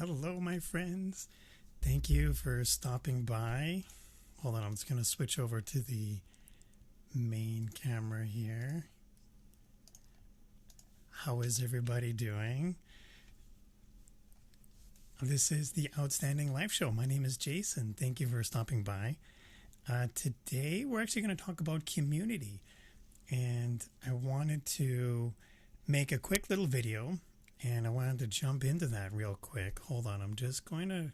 Hello, my friends. Thank you for stopping by. Hold on, I'm just going to switch over to the main camera here. How is everybody doing? This is the Outstanding Life Show. My name is Jason. Thank you for stopping by. Today, we're actually going to talk about community. And I wanted to make a quick little video. And I wanted to jump into that real quick. Hold on, I'm just going to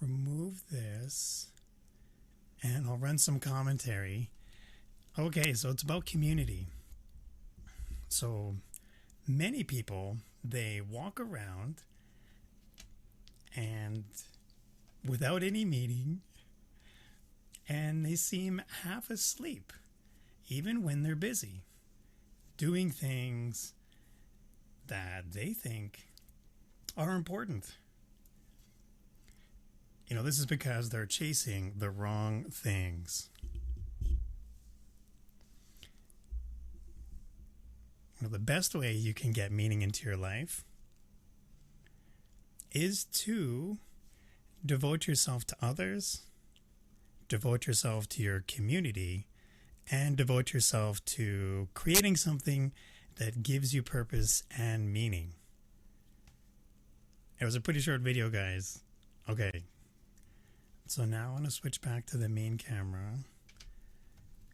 remove this and I'll run some commentary. Okay, so it's about community. So many people, they walk around and without any meaning, and they seem half asleep, even when they're busy, doing things that they think are important. You know, this is because they're chasing the wrong things. You know, the best way you can get meaning into your life is to devote yourself to others, devote yourself to your community, and devote yourself to creating something that gives you purpose and meaning. It was a pretty short video, guys. Okay. So now I want to switch back to the main camera.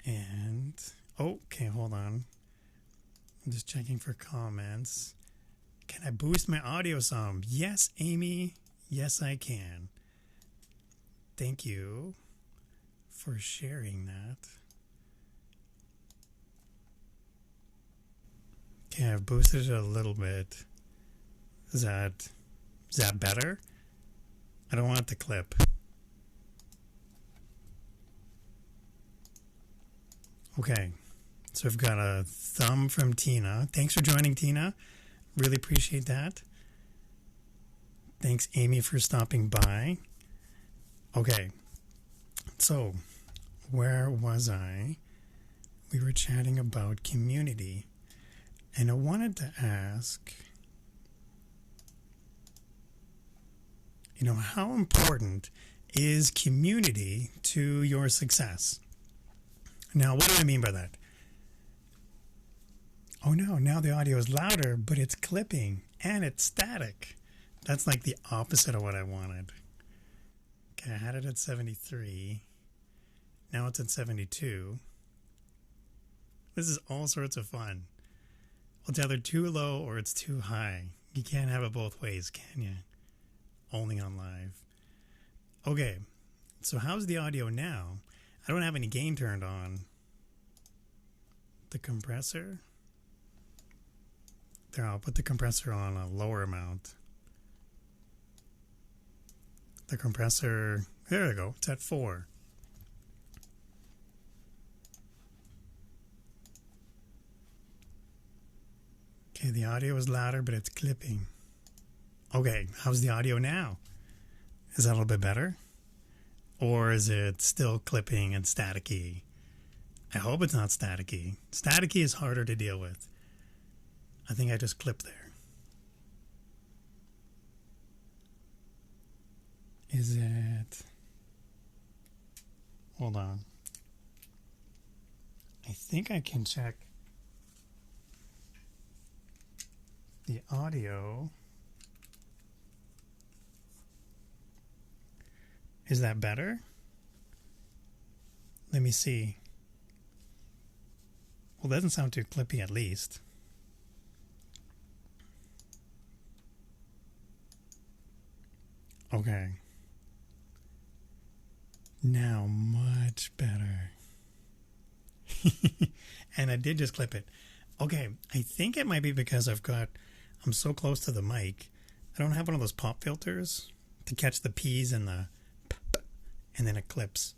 And, okay, hold on. I'm just checking for comments. Can I boost my audio some? Yes, Amy. Yes, I can. Thank you for sharing that. Okay, I've boosted it a little bit. Is that better? I don't want it to clip. Okay, so we've got a thumb from Tina. Thanks for joining, Tina. Really appreciate that. Thanks, Amy, for stopping by. Okay, so where was I? We were chatting about community. And I wanted to ask, you know, how important is community to your success? Now, what do I mean by that? Oh no, now the audio is louder, but it's clipping and it's static. That's like the opposite of what I wanted. Okay, I had it at 73. Now it's at 72. This is all sorts of fun. Well, it's either too low or it's too high. You can't have it both ways, can you? Only on live. Okay, so how's the audio now? I don't have any gain turned on. The compressor? There, I'll put the compressor on a lower amount. The compressor, there we go, it's at 4. Okay, the audio is louder, but it's clipping. Okay, how's the audio now? Is that a little bit better? Or is it still clipping and staticky? I hope it's not staticky. Staticky is harder to deal with. I think I just clipped there. Is it... Hold on. I think I can check the audio. Is that better? Let me see. Well, it doesn't sound too clippy at least. Okay. Now much better. And I did just clip it. Okay, I think it might be because I'm so close to the mic. I don't have one of those pop filters to catch the P's and the and then it clips.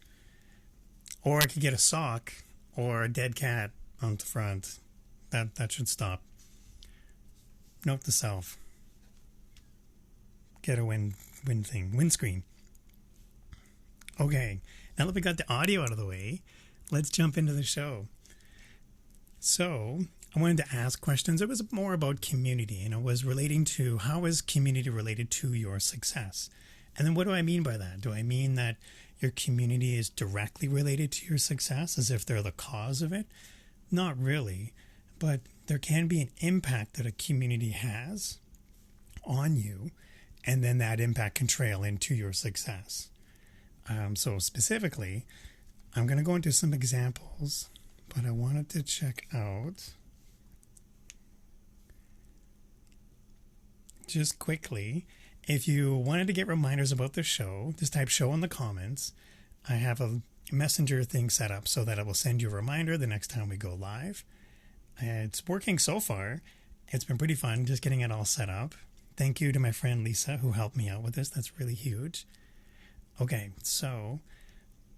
Or I could get a sock or a dead cat on the front. That should stop. Note to self. Get a windscreen. Okay, now that we got the audio out of the way, let's jump into the show. So, I wanted to ask questions. It was more about community, and it was relating to how is community related to your success. And then what do I mean by that? Do I mean that your community is directly related to your success, as if they're the cause of it? Not really, but there can be an impact that a community has on you, and then that impact can trail into your success. So specifically, I'm going to go into some examples, but I wanted to check out just quickly. If you wanted to get reminders about the show, just type show in the comments. I have a messenger thing set up so that I will send you a reminder the next time we go live. It's working so far. It's been pretty fun just getting it all set up. Thank you to my friend Lisa who helped me out with this. That's really huge. Okay, so,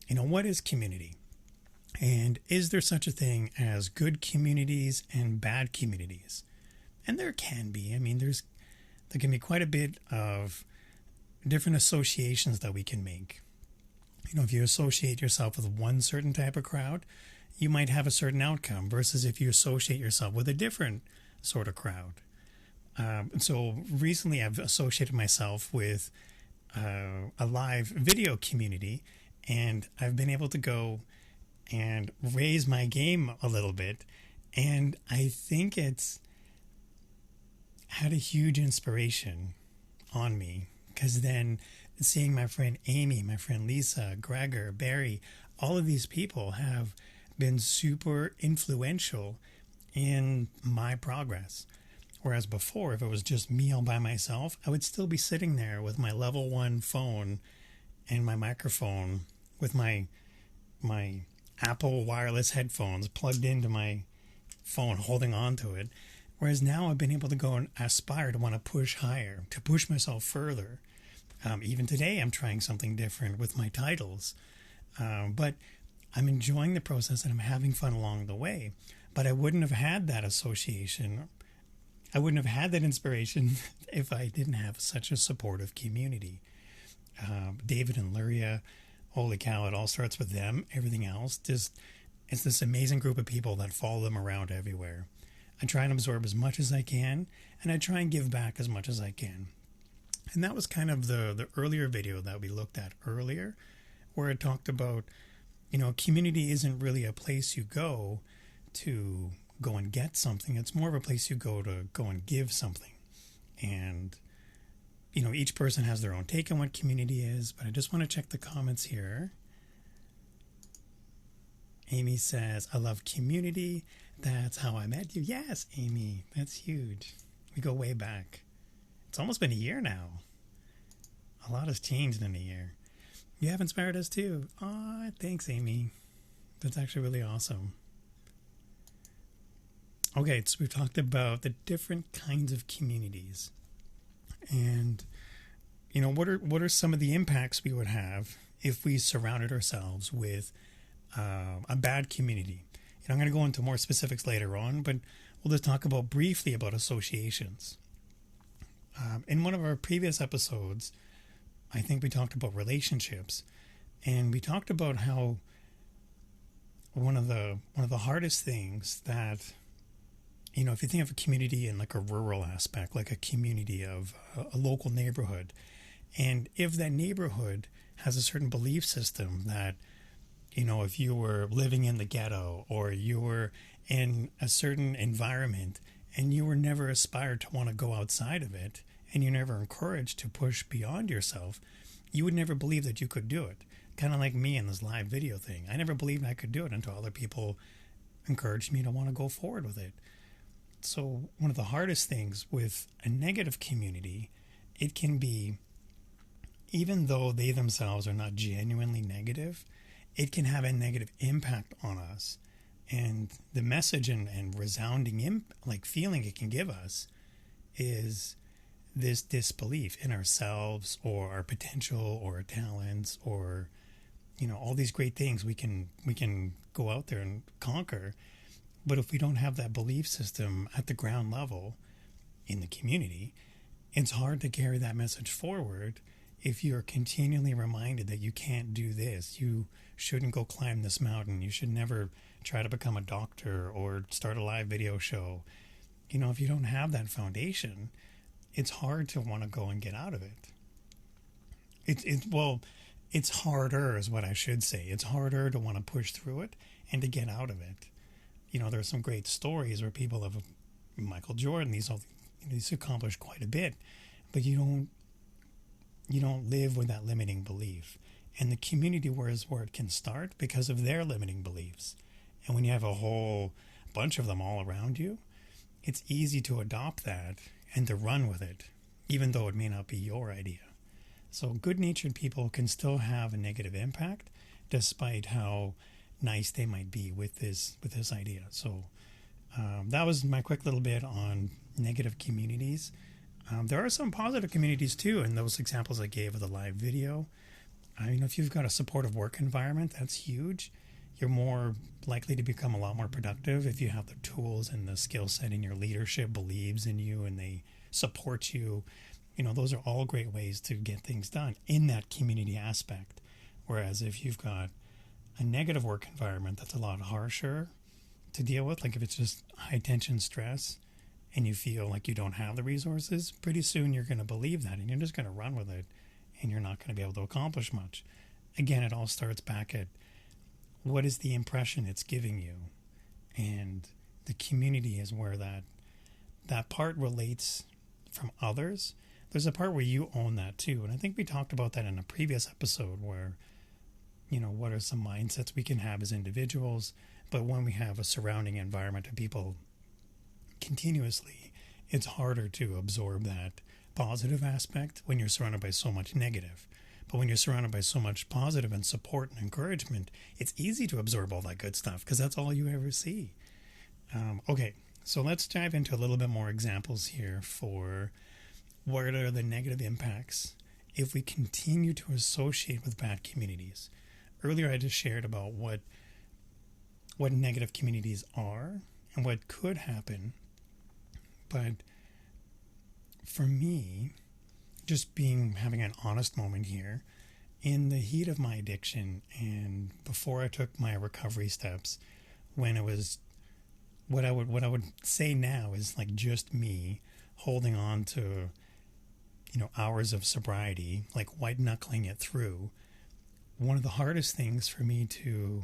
what is community? And is there such a thing as good communities and bad communities? And there can be. There can be quite a bit of different associations that we can make. If you associate yourself with one certain type of crowd, you might have a certain outcome versus if you associate yourself with a different sort of crowd. So recently I've associated myself with a live video community, and I've been able to go and raise my game a little bit. And I think it's had a huge inspiration on me, because then seeing my friend Amy, my friend Lisa, Gregor, Barry, all of these people have been super influential in my progress. Whereas before, if it was just me all by myself, I would still be sitting there with my level 1 phone and my microphone with my Apple wireless headphones plugged into my phone, holding on to it. Whereas now I've been able to go and aspire to want to push higher, to push myself further. Even today, I'm trying something different with my titles. But I'm enjoying the process and I'm having fun along the way. But I wouldn't have had that association. I wouldn't have had that inspiration if I didn't have such a supportive community. David and Luria, holy cow, it all starts with them. Everything else, it's this amazing group of people that follow them around everywhere. I try and absorb as much as I can, and I try and give back as much as I can. And that was kind of the earlier video that we looked at earlier, where it talked about, community isn't really a place you go to go and get something. It's more of a place you go to go and give something. And, each person has their own take on what community is, but I just want to check the comments here. Amy says, I love community. That's how I met you. Yes, Amy, that's huge. We go way back. It's almost been a year now. A lot has changed in a year. You have inspired us too. Aw, thanks, Amy. That's actually really awesome. Okay, so we've talked about the different kinds of communities. And, what are some of the impacts we would have if we surrounded ourselves with a bad community? I'm going to go into more specifics later on, but we'll just talk briefly about associations. In one of our previous episodes, I think we talked about relationships, and we talked about how one of the hardest things that, if you think of a community in like a rural aspect, like a community of a local neighborhood, and if that neighborhood has a certain belief system that, if you were living in the ghetto or you were in a certain environment and you were never aspired to want to go outside of it, and you're never encouraged to push beyond yourself, you would never believe that you could do it. Kind of like me in this live video thing. I never believed I could do it until other people encouraged me to want to go forward with it. So one of the hardest things with a negative community, it can be, even though they themselves are not genuinely negative, it can have a negative impact on us. And the message and resounding feeling it can give us is this disbelief in ourselves or our potential or our talents or, all these great things we can go out there and conquer. But if we don't have that belief system at the ground level in the community, it's hard to carry that message forward if you're continually reminded that you can't do this, you shouldn't go climb this mountain, you should never try to become a doctor or start a live video show, if you don't have that foundation, it's hard to want to go and get out of it. It's harder is what I should say. It's harder to want to push through it and to get out of it. There's some great stories where people have, Michael Jordan, he's accomplished quite a bit, but you don't live with that limiting belief. And the community is where it can start because of their limiting beliefs. And when you have a whole bunch of them all around you, it's easy to adopt that and to run with it, even though it may not be your idea. So good-natured people can still have a negative impact despite how nice they might be with this idea. So that was my quick little bit on negative communities. There are some positive communities too, and those examples I gave of the live video. If you've got a supportive work environment, that's huge. You're more likely to become a lot more productive if you have the tools and the skill set and your leadership believes in you and they support you. Those are all great ways to get things done in that community aspect. Whereas if you've got a negative work environment that's a lot harsher to deal with, like if it's just high tension stress and you feel like you don't have the resources, pretty soon you're going to believe that and you're just going to run with it and you're not going to be able to accomplish much. Again, it all starts back at what is the impression it's giving you, and the community is where that part relates from others. There's a part where you own that too, and I think we talked about that in a previous episode where, what are some mindsets we can have as individuals, but when we have a surrounding environment of people continuously, it's harder to absorb that positive aspect when you're surrounded by so much negative. But when you're surrounded by so much positive and support and encouragement, it's easy to absorb all that good stuff because that's all you ever see. Okay, so let's dive into a little bit more examples here for what are the negative impacts if we continue to associate with bad communities. Earlier, I just shared about what negative communities are and what could happen. But for me, just having an honest moment here, in the heat of my addiction and before I took my recovery steps, when it was what I would say now is like just me holding on to hours of sobriety, like white knuckling it through. One of the hardest things for me to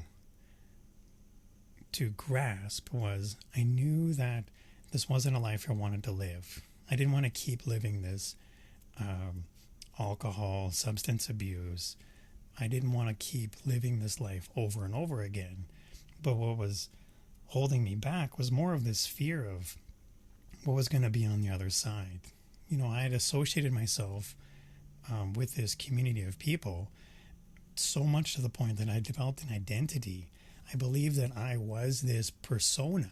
grasp was I knew that this wasn't a life I wanted to live. I didn't want to keep living this alcohol, substance abuse. I didn't want to keep living this life over and over again. But what was holding me back was more of this fear of what was going to be on the other side. I had associated myself with this community of people so much to the point that I developed an identity. I believed that I was this persona,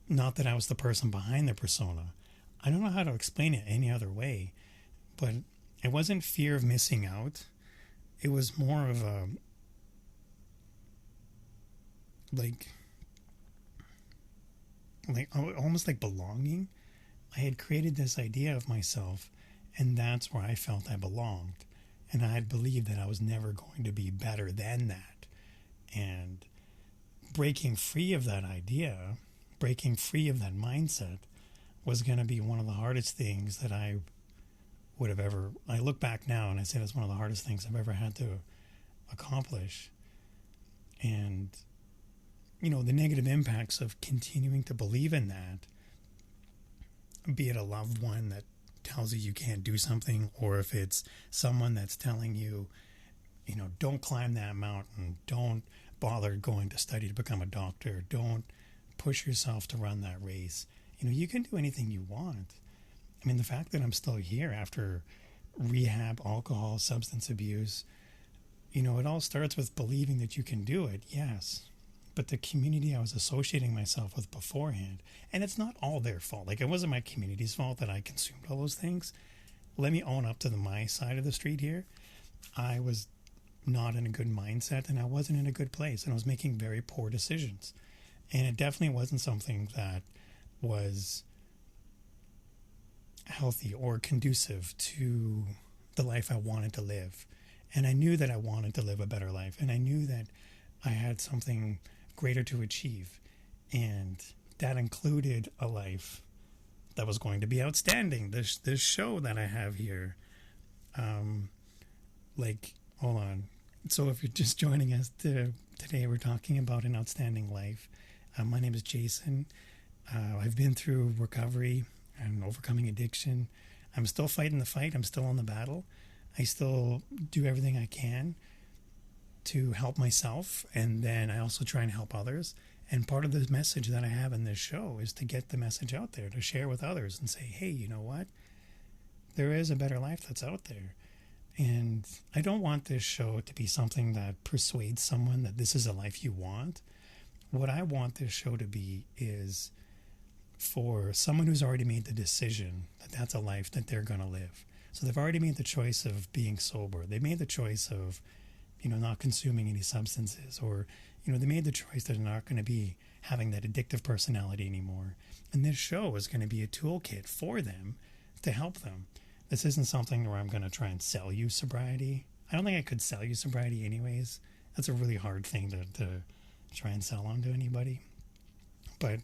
not that I was the person behind the persona. I don't know how to explain it any other way, but it wasn't fear of missing out. It was more of a, like almost like belonging. I had created this idea of myself, and that's where I felt I belonged. And I had believed that I was never going to be better than that. And breaking free of that idea, breaking free of that mindset was going to be one of the hardest things that I would have ever... I look back now and I say that's one of the hardest things I've ever had to accomplish. And, the negative impacts of continuing to believe in that, be it a loved one that tells you can't do something, or if it's someone that's telling you, don't climb that mountain, don't bother going to study to become a doctor, don't push yourself to run that race. You can do anything you want. The fact that I'm still here after rehab, alcohol, substance abuse, it all starts with believing that you can do it, yes. But the community I was associating myself with beforehand, and it's not all their fault. Like, it wasn't my community's fault that I consumed all those things. Let me own up to my side of the street here. I was not in a good mindset, and I wasn't in a good place, and I was making very poor decisions. And it definitely wasn't something that was healthy or conducive to the life I wanted to live. And I knew that I wanted to live a better life. And I knew that I had something greater to achieve. And that included a life that was going to be outstanding. This show that I have here, hold on. So if you're just joining us today, we're talking about an outstanding life. My name is Jason. I've been through recovery and overcoming addiction. I'm still fighting the fight. I'm still in the battle. I still do everything I can to help myself, and then I also try and help others. And part of the message that I have in this show is to get the message out there, to share with others and say, hey, you know what? There is a better life that's out there. And I don't want this show to be something that persuades someone that this is a life you want. What I want this show to be is for someone who's already made the decision that that's a life that they're going to live. So they've already made the choice of being sober. They made the choice of, not consuming any substances, or, they made the choice that they're not going to be having that addictive personality anymore. And this show is going to be a toolkit for them to help them. This isn't something where I'm going to try and sell you sobriety. I don't think I could sell you sobriety anyways. That's a really hard thing to try and sell on to anybody. But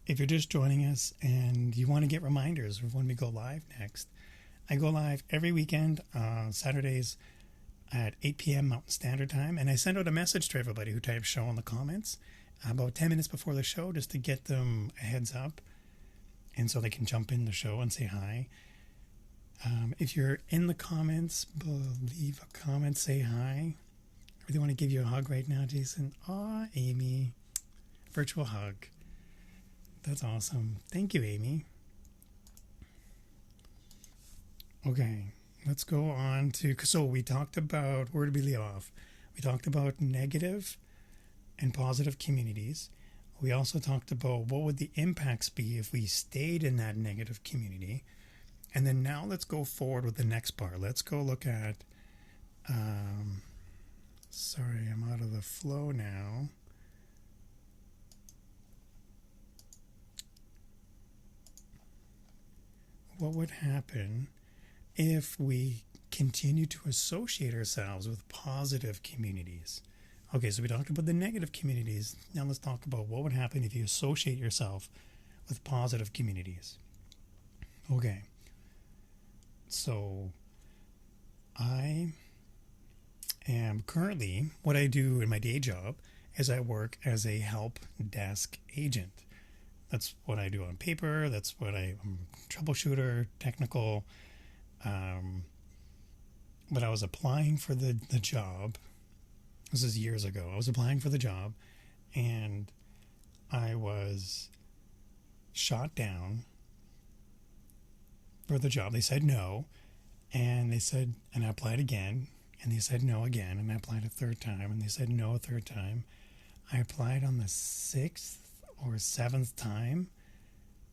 if you're just joining us and you want to get reminders of when we go live next, I go live every weekend on Saturdays at 8 p.m. Mountain Standard Time, and I send out a message to everybody who types show in the comments about 10 minutes before the show, just to get them a heads up, and so they can jump in the show and say hi. If you're in the comments, leave a comment, say hi. I really want to give you a hug right now, Jason. Aw, Amy. Virtual hug. That's awesome. Thank you, Amy. Okay, let's go on to, so we talked about, where did we leave off? We talked about negative and positive communities. We also talked about what would the impacts be if we stayed in that negative community. And then now let's go forward with the next part. Let's go look at, sorry, I'm out of the flow now. What would happen if we continue to associate ourselves with positive communities? Okay, so we talked about the negative communities. Now let's talk about what would happen if you associate yourself with positive communities. Okay, so I am currently, what I do in my day job is I work as a help desk agent. That's what I do on paper. That's what I'm troubleshooter, technical. But I was applying for the job. This is years ago. I was applying for the job, and I was shot down for the job. They said no, and I applied again, and they said no again, and I applied a third time, and they said no a third time. I applied on the 6th or 7th time.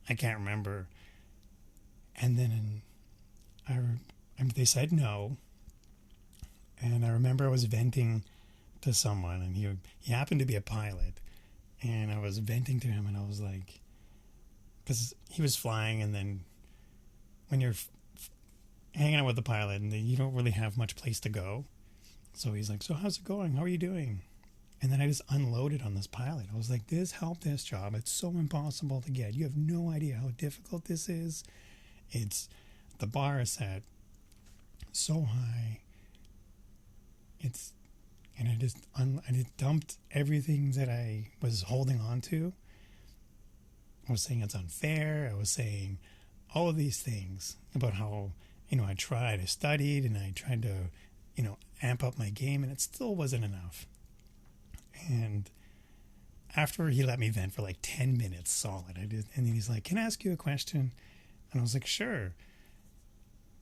I can't remember. And then they said no. And I remember I was venting to someone, and he happened to be a pilot. And I was venting to him, and I was like, because he was flying, and then when you're hanging out with the pilot, and you don't really have much place to go. So he's like, so how's it going? How are you doing? And then I just unloaded on this pilot. I was like, this help desk job, it's so impossible to get. You have no idea how difficult this is. The bar is set so high. And I just dumped everything that I was holding on to. I was saying it's unfair. I was saying all of these things about how, I studied, and I tried to, amp up my game, and it still wasn't enough. And after he let me vent for like 10 minutes solid, and then he's like, can I ask you a question? And I was like, sure.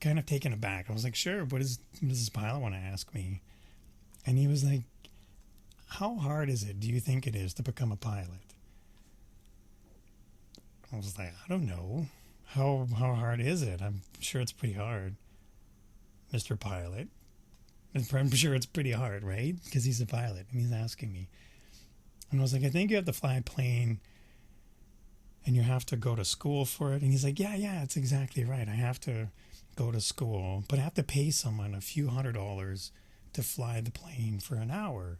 Kind of taken aback. I was like, sure, what does this pilot want to ask me? And he was like, how hard is it, do you think it is to become a pilot? I was like, I don't know. How hard is it? I'm sure it's pretty hard, Mr. Pilot. I'm sure it's pretty hard, right? Because he's a pilot, and he's asking me. And I was like, I think you have to fly a plane, and you have to go to school for it. And he's like, yeah, it's exactly right. I have to go to school, but I have to pay someone a few $100s to fly the plane for an hour.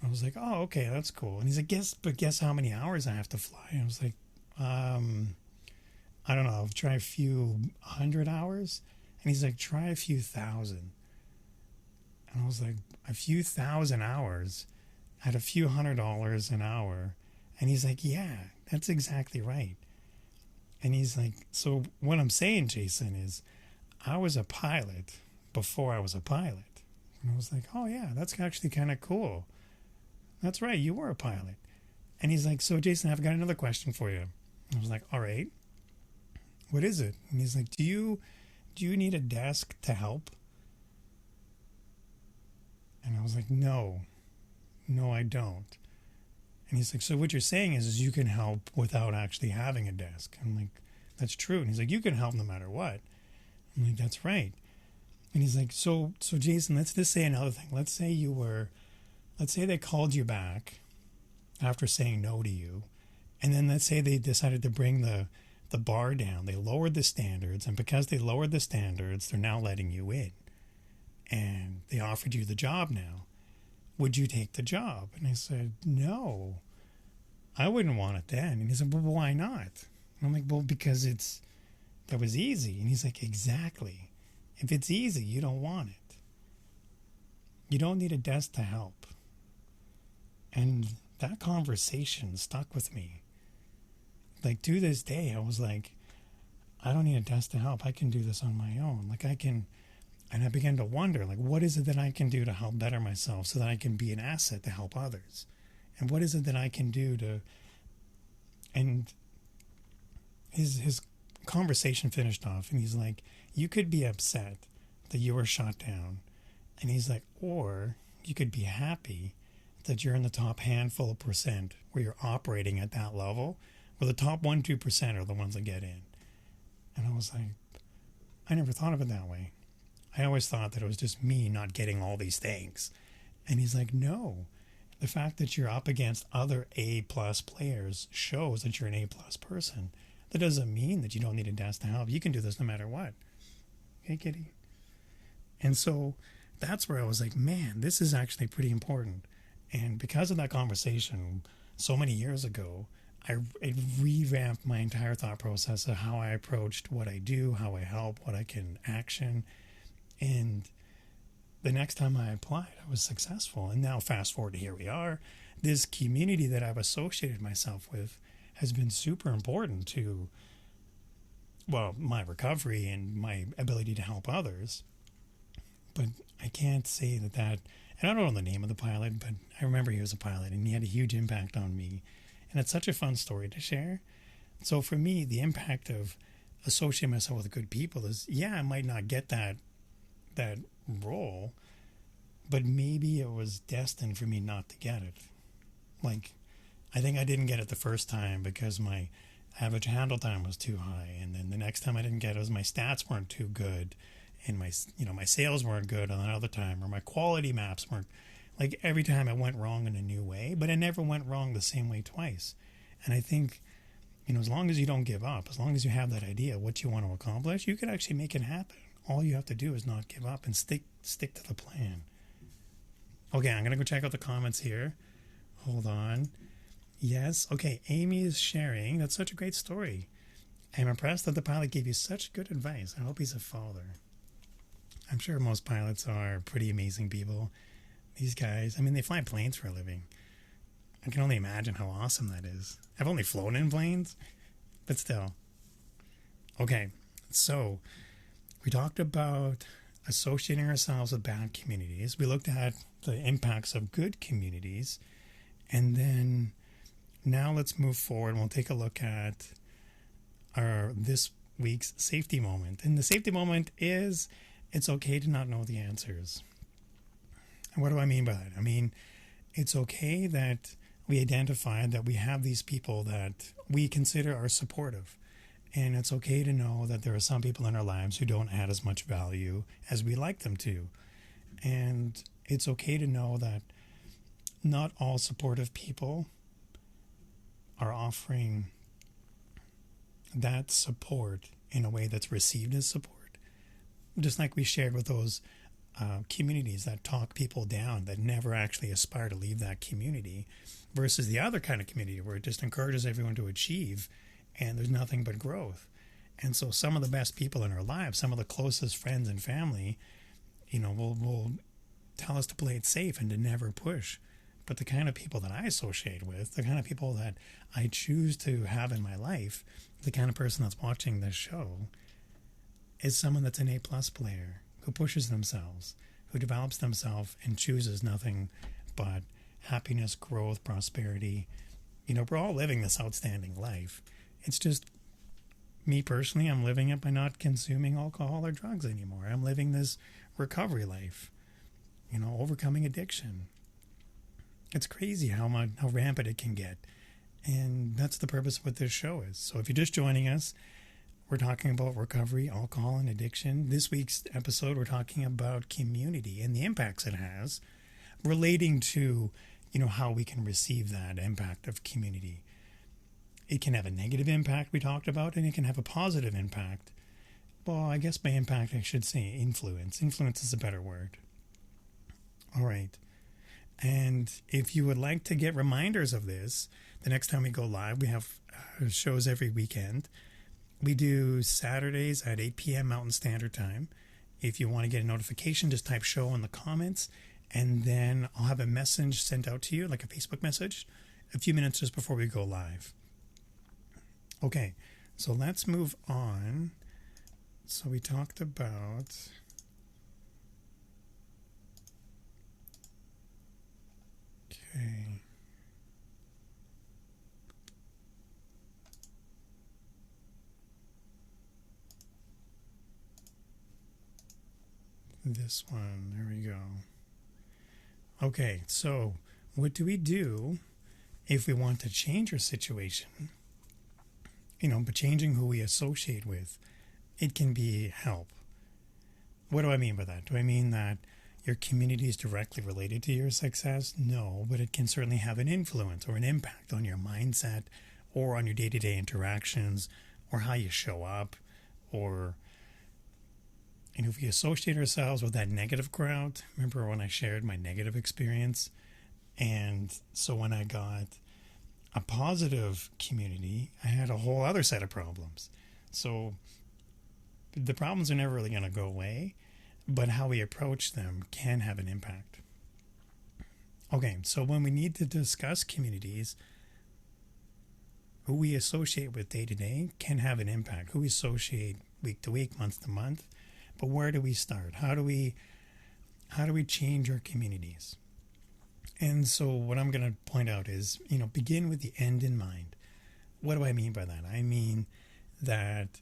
I was like, oh, okay, that's cool. And he's like, guess how many hours I have to fly? And I was like, I don't know, I'll try a few 100 hours. And he's like, try a few thousand. And I was like, a few 1,000 hours at a few $100 an hour. And he's like, yeah, that's exactly right. And he's like, so what I'm saying, Jason, is I was a pilot before I was a pilot. And I was like, oh yeah, that's actually kind of cool. That's right, you were a pilot. And he's like, so Jason, I've got another question for you. I was like, all right, what is it? And he's like, do you need a desk to help? And I was like, no, I don't. And he's like, so what you're saying is you can help without actually having a desk. I'm like, that's true. And he's like, you can help no matter what. I'm like, that's right. And he's like, so Jason, let's just say another thing. Let's say they called you back after saying no to you. And then let's say they decided to bring the bar down. They lowered the standards. And because they lowered the standards, they're now letting you in. And they offered you the job now. Would you take the job? And I said, no, I wouldn't want it then. And he said, well, why not? And I'm like, well, because that was easy. And he's like, exactly. If it's easy, you don't want it. You don't need a desk to help. And that conversation stuck with me. Like, to this day, I was like, I don't need a desk to help. I can do this on my own. Like, and I began to wonder, like, what is it that I can do to help better myself so that I can be an asset to help others? And what is it that I can do to... And his conversation finished off, and he's like, you could be upset that you were shot down. And he's like, or you could be happy that you're in the top handful of percent where you're operating at that level, where the top 1-2% are the ones that get in. And I was like, I never thought of it that way. I always thought that it was just me not getting all these things. And he's like, no, the fact that you're up against other A-plus players shows that you're an A-plus person. That doesn't mean that you don't need a desk to help. You can do this no matter what. Hey, kitty. And so that's where I was like, man, this is actually pretty important. And because of that conversation so many years ago, it revamped my entire thought process of how I approached what I do, how I help, what I can action. And the next time I applied, I was successful. And now fast forward to here we are. This community that I've associated myself with has been super important to, well, my recovery and my ability to help others. But I can't say that, and I don't know the name of the pilot, but I remember he was a pilot and he had a huge impact on me. And it's such a fun story to share. So for me, the impact of associating myself with good people is, yeah, I might not get that role, but maybe it was destined for me not to get it. Like, I think I didn't get it the first time because my average handle time was too high, and then the next time I didn't get it was my stats weren't too good, and my sales weren't good on another time, or my quality maps weren't. Like, every time it went wrong in a new way, but it never went wrong the same way twice. And I think, as long as you don't give up, as long as you have that idea of what you want to accomplish, you can actually make it happen. All you have to do is not give up and stick to the plan. Okay, I'm going to go check out the comments here. Hold on. Yes, okay, Amy is sharing. That's such a great story. I'm impressed that the pilot gave you such good advice. I hope he's a father. I'm sure most pilots are pretty amazing people. These guys, they fly planes for a living. I can only imagine how awesome that is. I've only flown in planes, but still. Okay, so we talked about associating ourselves with bad communities. We looked at the impacts of good communities. And then now let's move forward and we'll take a look at this week's safety moment. And the safety moment is, it's okay to not know the answers. And what do I mean by that? It's okay that we identify that we have these people that we consider are supportive. And it's okay to know that there are some people in our lives who don't add as much value as we like them to. And it's okay to know that not all supportive people are offering that support in a way that's received as support. Just like we shared with those communities that talk people down, that never actually aspire to leave that community, versus the other kind of community where it just encourages everyone to achieve and there's nothing but growth. And so some of the best people in our lives, some of the closest friends and family, will tell us to play it safe and to never push. But the kind of people that I associate with, the kind of people that I choose to have in my life, the kind of person that's watching this show, is someone that's an A-plus player, who pushes themselves, who develops themselves and chooses nothing but happiness, growth, prosperity. We're all living this outstanding life. It's just me personally, I'm living it by not consuming alcohol or drugs anymore. I'm living this recovery life, overcoming addiction. It's crazy how rampant it can get. And that's the purpose of what this show is. So if you're just joining us, we're talking about recovery, alcohol, and addiction. This week's episode, we're talking about community and the impacts it has relating to, how we can receive that impact of community. It can have a negative impact, we talked about, and it can have a positive impact. Well, I guess by impact, I should say influence. Influence is a better word. All right. And if you would like to get reminders of this, the next time we go live, we have shows every weekend. We do Saturdays at 8 p.m. Mountain Standard Time. If you want to get a notification, just type show in the comments, and then I'll have a message sent out to you, like a Facebook message, a few minutes just before we go live. Okay, so let's move on. So we talked about... Okay. This one, there we go. Okay, so what do we do if we want to change our situation? But changing who we associate with, it can be help. What do I mean by that? Do I mean that your community is directly related to your success? No, but it can certainly have an influence or an impact on your mindset or on your day-to-day interactions or how you show up, or if we associate ourselves with that negative crowd. Remember when I shared my negative experience? And so when I got a positive community, I had a whole other set of problems. So the problems are never really going to go away, but how we approach them can have an impact. Okay, so when we need to discuss communities, who we associate with day to day can have an impact. Who we associate week to week, month to month. But where do we start? How do we change our communities? And so what I'm going to point out is, begin with the end in mind. What do I mean by that? I mean that,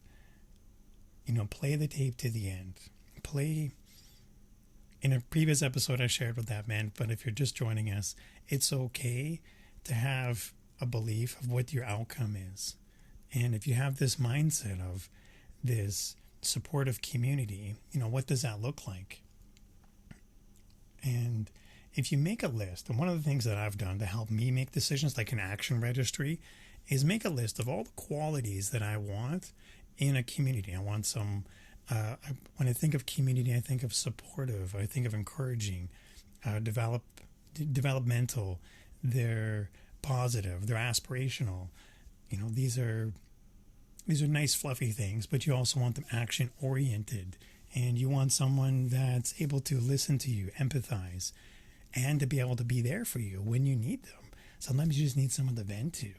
play the tape to the end. In a previous episode I shared what that meant, but if you're just joining us, it's okay to have a belief of what your outcome is. And if you have this mindset of this supportive community, what does that look like? And if you make a list, and one of the things that I've done to help me make decisions, like an action registry, is make a list of all the qualities that I want in a community. I want some, when I think of community, I think of supportive, I think of encouraging, developmental, they're positive, they're aspirational. These are nice fluffy things, but you also want them action oriented, and you want someone that's able to listen to you, empathize, and to be able to be there for you when you need them. Sometimes you just need someone to vent to,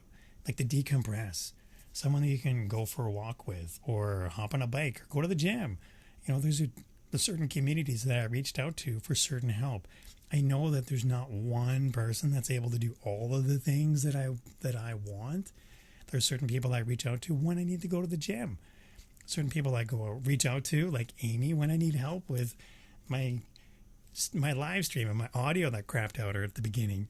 like to decompress, someone that you can go for a walk with, or hop on a bike, or go to the gym. There's the certain communities that I reached out to for certain help. I know that there's not one person that's able to do all of the things that I want. There's certain people I reach out to when I need to go to the gym. Certain people I reach out to, like Amy, when I need help with my live stream and my audio that crapped out at the beginning.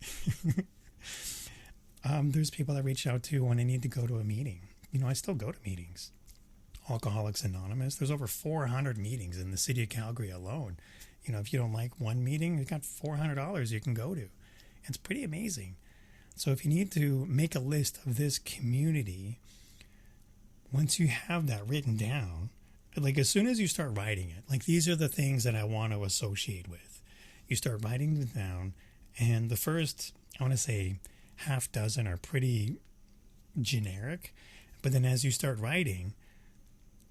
There's people I reach out to when I need to go to a meeting. I still go to meetings. Alcoholics Anonymous, there's over 400 meetings in the city of Calgary alone. If you don't like one meeting, you've got $400 you can go to. It's pretty amazing. So if you need to make a list of this community, once you have that written down, like as soon as you start writing it, like these are the things that I want to associate with. You start writing them down, and the first, I want to say, half dozen are pretty generic. But then as you start writing,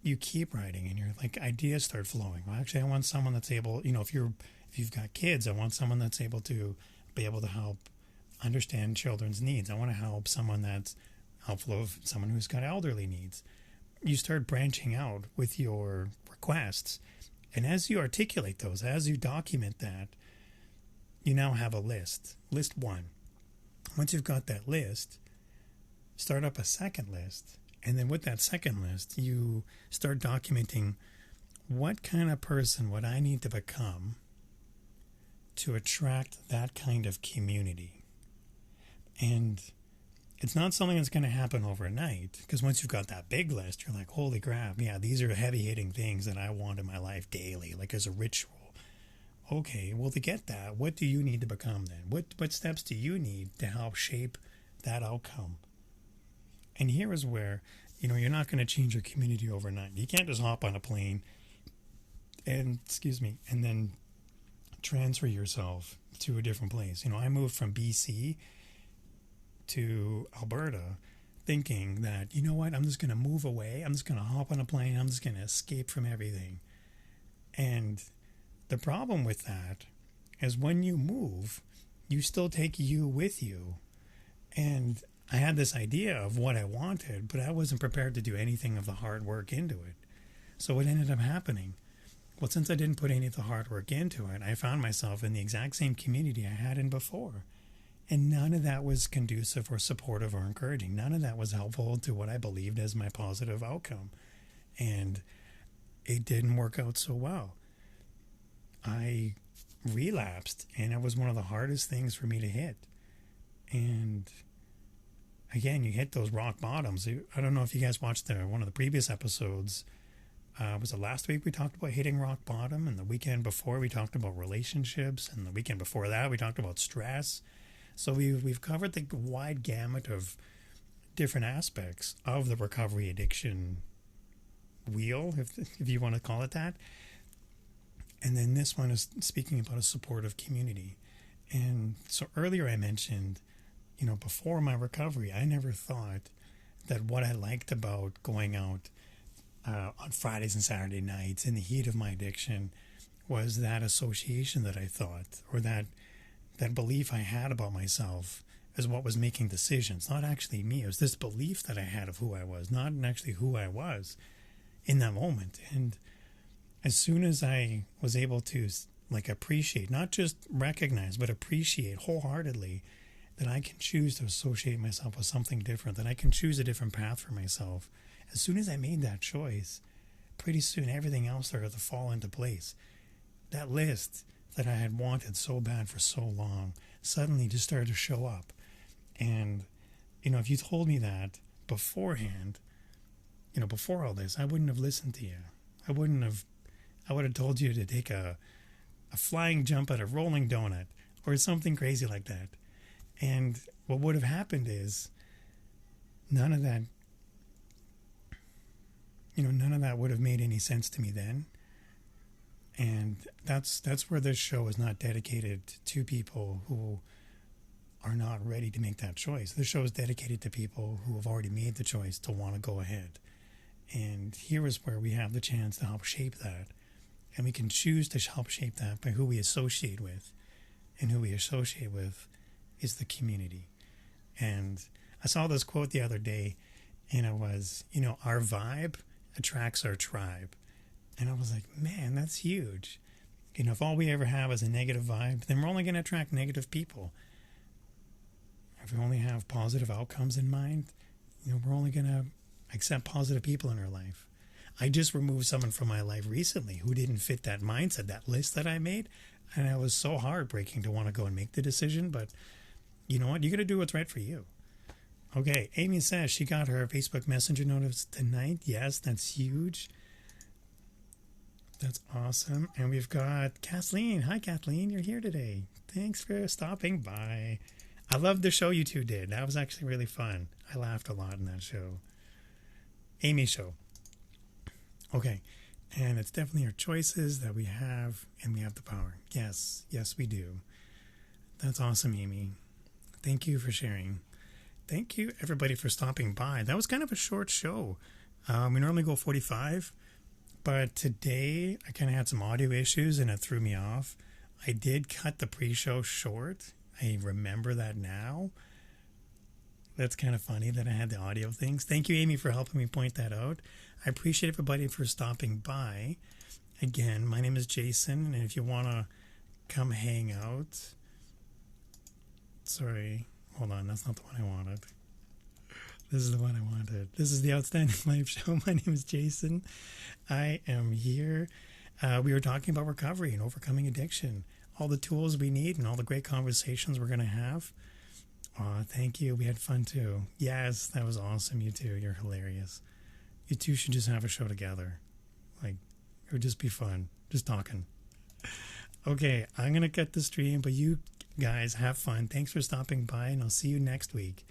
you keep writing, and your like ideas start flowing. Well, actually, I want someone that's able, if you've got kids, I want someone that's able to be able to help understand children's needs. I want to help someone that's helpful of someone who's got elderly needs. You start branching out with your requests. And as you articulate those, as you document that, you now have a list. List one. Once you've got that list, start up a second list. And then with that second list, you start documenting what kind of person would I need to become to attract that kind of community. And it's not something that's going to happen overnight, because once you've got that big list, you're like, holy crap, yeah, these are heavy-hitting things that I want in my life daily, like as a ritual. Okay, well, to get that, what do you need to become then? What steps do you need to help shape that outcome? And here is where, you're not going to change your community overnight. You can't just hop on a plane and then transfer yourself to a different place. I moved from BC to Alberta thinking that, I'm just going to move away. I'm just going to hop on a plane. I'm just going to escape from everything. And the problem with that is when you move, you still take you with you. And I had this idea of what I wanted, but I wasn't prepared to do anything of the hard work into it. So what ended up happening? Well, since I didn't put any of the hard work into it, I found myself in the exact same community I had in before. And none of that was conducive or supportive or encouraging. None of that was helpful to what I believed as my positive outcome. And it didn't work out so well. I relapsed, and it was one of the hardest things for me to hit. And again, you hit those rock bottoms. I don't know if you guys watched one of the previous episodes. Was it last week we talked about hitting rock bottom, and the weekend before we talked about relationships, and the weekend before that we talked about stress. So we've covered the wide gamut of different aspects of the recovery addiction wheel, if you want to call it that. And then this one is speaking about a supportive community. And so earlier I mentioned, before my recovery, I never thought that what I liked about going out on Fridays and Saturday nights in the heat of my addiction was that association that I thought, or that belief I had about myself as what was making decisions. Not actually me. It was this belief that I had of who I was, not actually who I was in that moment. And as soon as I was able to appreciate, not just recognize, but appreciate wholeheartedly that I can choose to associate myself with something different, that I can choose a different path for myself. As soon as I made that choice, pretty soon everything else started to fall into place. That list that I had wanted so bad for so long suddenly just started to show up. And, if you told me that beforehand, before all this, I wouldn't have listened to you. I would have told you to take a flying jump at a rolling donut or something crazy like that. And what would have happened is none of that would have made any sense to me then. And that's where this show is not dedicated to people who are not ready to make that choice. This show is dedicated to people who have already made the choice to want to go ahead. And here is where we have the chance to help shape that. And we can choose to help shape that by who we associate with. And who we associate with is the community. And I saw this quote the other day, and it was, our vibe attracts our tribe. And I was like, man, that's huge. If all we ever have is a negative vibe, then we're only going to attract negative people. If we only have positive outcomes in mind, we're only going to accept positive people in our life. I just removed someone from my life recently who didn't fit that mindset, that list that I made. And it was so heartbreaking to want to go and make the decision. But you know what? You got to do what's right for you. Okay, Amy says she got her Facebook Messenger notice tonight. Yes, that's huge. That's awesome. And we've got Kathleen. Hi, Kathleen. You're here today. Thanks for stopping by. I loved the show you two did. That was actually really fun. I laughed a lot in that show. Amy's show. Okay. And it's definitely our choices that we have, and we have the power. Yes, yes, we do. That's awesome, Amy. Thank you for sharing. Thank you, everybody, for stopping by. That was kind of a short show. We normally go 45, but today I kind of had some audio issues, and it threw me off. I did cut the pre-show short. I remember that now. That's kind of funny that I had the audio things. Thank you, Amy, for helping me point that out. I appreciate everybody for stopping by. Again, my name is Jason, and if you want to come hang out... Sorry, hold on, that's not the one I wanted. This is the one I wanted. This is the Outstanding Life Show. My name is Jason. I am here. We were talking about recovery and overcoming addiction. All the tools we need and all the great conversations we're going to have. Thank you. We had fun too. Yes, that was awesome. You too. You're hilarious. You two should just have a show together. Like, it would just be fun. Just talking. Okay, I'm going to cut the stream, but you guys have fun. Thanks for stopping by, and I'll see you next week.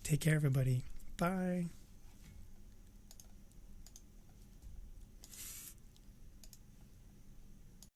Take care, everybody. Bye.